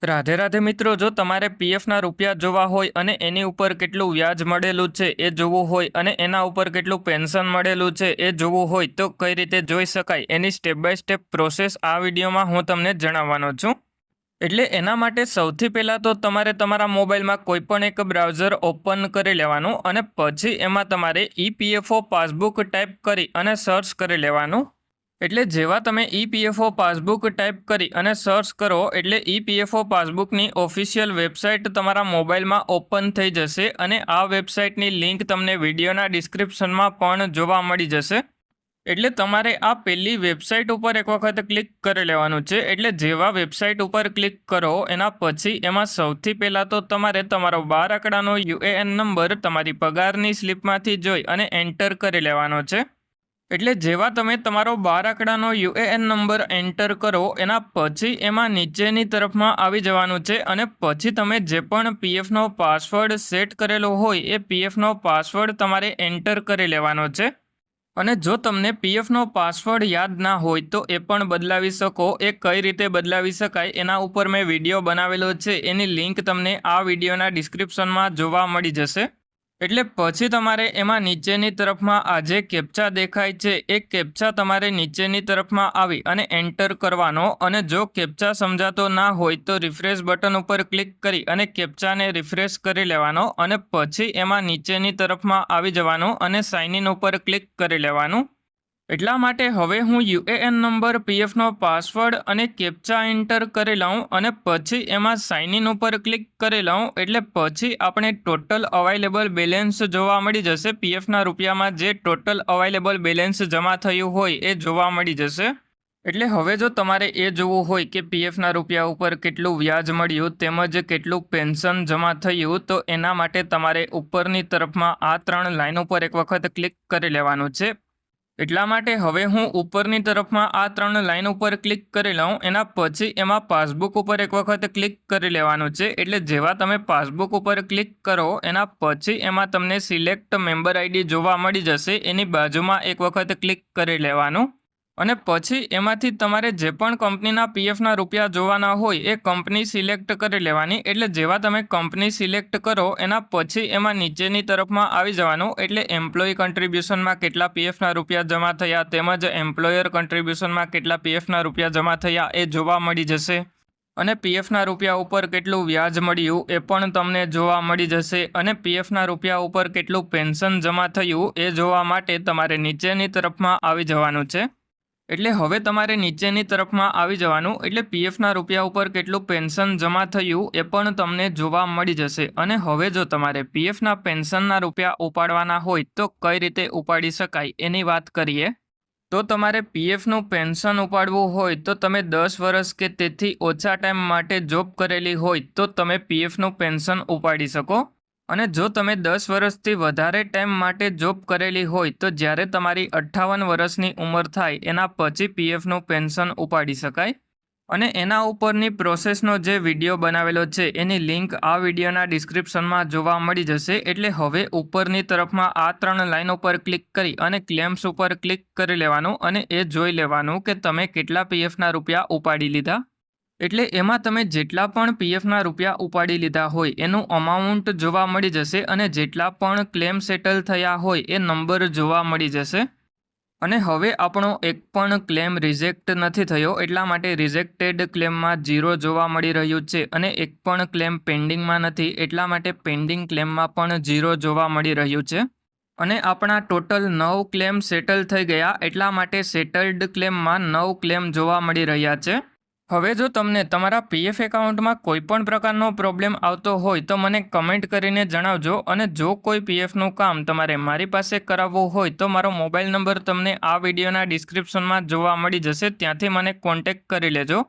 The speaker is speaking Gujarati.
રાધે રાધે મિત્રો, જો તમારે પીએફના રૂપિયા જોવા હોય અને એની ઉપર કેટલું વ્યાજ મળેલું છે એ જોવું હોય અને એના ઉપર કેટલું પેન્શન મળેલું છે એ જોવું હોય તો કઈ રીતે જોઈ શકાય એની સ્ટેપ બાય સ્ટેપ પ્રોસેસ આ વિડીયોમાં હું તમને જણાવવાનો છું। એટલે એના માટે સૌથી પહેલાં તો તમારે તમારા મોબાઈલમાં કોઈપણ એક બ્રાઉઝર ઓપન કરી લેવાનું અને પછી એમાં તમારે ઈપીએફઓ પાસબુક ટાઈપ કરી અને સર્ચ કરી લેવાનું। એટલે જેવા તમે ઈપીએફઓ પાસબુક ટાઈપ કરી અને સર્ચ કરો એટલે ઈપીએફઓ પાસબુકની ઓફિશિયલ વેબસાઇટ તમારા મોબાઈલમાં ઓપન થઈ જશે અને આ વેબસાઇટની લિંક તમને વિડીયોના ડિસ્ક્રિપ્શનમાં પણ જોવા મળી જશે। એટલે તમારે આ પહેલી વેબસાઇટ ઉપર એક વખત ક્લિક કરી લેવાનું છે। એટલે જેવા વેબસાઇટ ઉપર ક્લિક કરો એના પછી એમાં સૌથી પહેલાં તો તમારે તમારો 12 આંકડાનો યુએએન નંબર તમારી પગારની સ્લિપમાંથી જોઈ અને એન્ટર કરી લેવાનો છે। એટલે જેવા તમે તમારો 12 આંકડાનો યુએએન નંબર એન્ટર કરો એના પછી એમાં નીચેની તરફમાં આવી જવાનું છે અને પછી તમે જે પણ પીએફનો પાસવર્ડ સેટ કરેલો હોય એ પીએફનો પાસવર્ડ તમારે એન્ટર કરી લેવાનો છે। અને જો તમને પીએફનો પાસવર્ડ યાદ ના હોય તો એ પણ બદલાવી શકો। એ કઈ રીતે બદલાવી શકાય એના ઉપર મેં વિડીયો બનાવેલો છે, એની લિંક તમને આ વિડીયોના ડિસ્ક્રિપ્શનમાં જોવા મળી જશે। એટલે પછી તમારે એમાં નીચેની તરફમાં આ જે કેપ્ચા દેખાય છે એ કેપ્ચા તમારે નીચેની તરફમાં આવી અને એન્ટર કરવાનો અને જો કેપ્ચા સમજાતો ના હોય તો રિફ્રેશ બટન ઉપર ક્લિક કરી અને કેપ્ચાને રિફ્રેશ કરી લેવાનો અને પછી એમાં નીચેની તરફમાં આવી જવાનું અને સાઇન ઇન ઉપર ક્લિક કરી લેવાનું। એટલા માટે હવે હું યુએએન નંબર, પીએફનો પાસવર્ડ અને કેપ્ચા એન્ટર કરી લઉં અને પછી એમાં સાઇન ઇન ઉપર ક્લિક કરી લઉં એટલે પછી આપણે ટોટલ અવાઇલેબલ બેલેન્સ જોવા મળી જશે। પીએફના રૂપિયામાં જે ટોટલ અવાઇલેબલ બેલેન્સ જમા થયું હોય એ જોવા મળી જશે। એટલે હવે જો તમારે એ જોવું હોય કે પીએફના રૂપિયા ઉપર કેટલું વ્યાજ મળ્યું તેમજ કેટલું પેન્શન જમા થયું તો એના માટે તમારે ઉપરની તરફમાં આ 3 લાઇન ઉપર એક વખત ક્લિક કરી લેવાનું છે। એટલા માટે હવે હું ઉપરની તરફમાં આ 3 લાઇન ઉપર ક્લિક કરી લઉં એના પછી એમાં પાસબુક ઉપર એક વખત ક્લિક કરી લેવાનું છે। એટલે જેવા તમે પાસબુક ઉપર ક્લિક કરો એના પછી એમાં તમને સિલેક્ટ મેમ્બર આઈડી જોવા મળી જશે, એની બાજુમાં એક વખત ક્લિક કરી લેવાનું અને પછી એમાંથી તમારે જે પણ કંપનીના પીએફના રૂપિયા જોવાના હોય એ કંપની સિલેક્ટ કરી લેવાની। એટલે જેવા તમે કંપની સિલેક્ટ કરો એના પછી એમાં નીચેની તરફમાં આવી જવાનું એટલે એમ્પ્લોયી કન્ટ્રીબ્યુશનમાં કેટલા પીએફના રૂપિયા જમા થયા તેમજ એમ્પ્લોયર કન્ટ્રીબ્યુશનમાં કેટલા પીએફના રૂપિયા જમા થયા એ જોવા મળી જશે અને પીએફના રૂપિયા ઉપર કેટલું વ્યાજ મળ્યું એ પણ તમને જોવા મળી જશે અને પીએફના રૂપિયા ઉપર કેટલું પેન્શન જમા થયું એ જોવા માટે તમારે નીચેની તરફમાં આવી જવાનું છે। એટલે હવે તમારે નીચેની તરફમાં આવી જવાનું એટલે પીએફના રૂપિયા ઉપર કેટલું પેન્શન જમા થયું એ પણ તમને જોવા મળી જશે। અને હવે જો તમારે પીએફના પેન્શનના રૂપિયા ઉપાડવાના હોય તો કઈ રીતે ઉપાડી શકાય એની વાત કરીએ તો તમારે પીએફનું પેન્શન ઉપાડવું હોય તો તમે 10 વર્ષ કે તેથી ઓછા ટાઈમ માટે જોબ કરેલી હોય તો તમે પીએફનું પેન્શન ઉપાડી શકો અને જો તમે 10 વર્ષથી વધારે ટાઈમ માટે જોબ કરેલી હોય તો જ્યારે તમારી 58 વર્ષની ઉંમર થાય એના પછી પીએફનું પેન્શન ઉપાડી શકાય અને એના ઉપરની પ્રોસેસનો જે વિડીયો બનાવેલો છે એની લિંક આ વિડીયોના ડિસ્ક્રિપ્શનમાં જોવા મળી જશે। એટલે હવે ઉપરની તરફમાં આ 3 લાઇન ઉપર ક્લિક કરી અને ક્લેમ્સ ઉપર ક્લિક કરી લેવાનું અને એ જોઈ લેવાનું કે તમે કેટલા પીએફના રૂપિયા ઉપાડી લીધા। એટલે એમાં તમે જેટલા પણ પીએફના રૂપિયા ઉપાડી લીધા હોય એનું અમાઉન્ટ જોવા મળી જશે અને જેટલા પણ ક્લેમ સેટલ થયા હોય એ નંબર જોવા મળી જશે અને હવે આપણો એક પણ ક્લેમ રિજેક્ટ નથી થયો એટલા માટે રિજેક્ટેડ ક્લેમમાં 0 જોવા મળી રહ્યું છે અને એક પણ ક્લેમ પેન્ડિંગમાં નથી એટલા માટે પેન્ડિંગ ક્લેમમાં પણ 0 જોવા મળી રહ્યું છે અને આપણા ટોટલ 9 ક્લેમ સેટલ થઈ ગયા એટલા માટે સેટલડ ક્લેમમાં 9 ક્લેમ જોવા મળી રહ્યા છે। હવે જો તમને તમારા પીએફ એકાઉન્ટમાં કોઈ પણ પ્રકારનો પ્રોબ્લેમ આવતો હોય તો મને કમેન્ટ કરીને જણાવજો અને જો કોઈ પીએફનું કામ તમારે મારી પાસે કરાવવું હોય તો મારો મોબાઈલ નંબર તમને આ વિડીયોના ડિસ્ક્રિપ્શનમાં જોવા મળી જશે, ત્યાંથી મને કોન્ટેક્ટ કરી લેજો।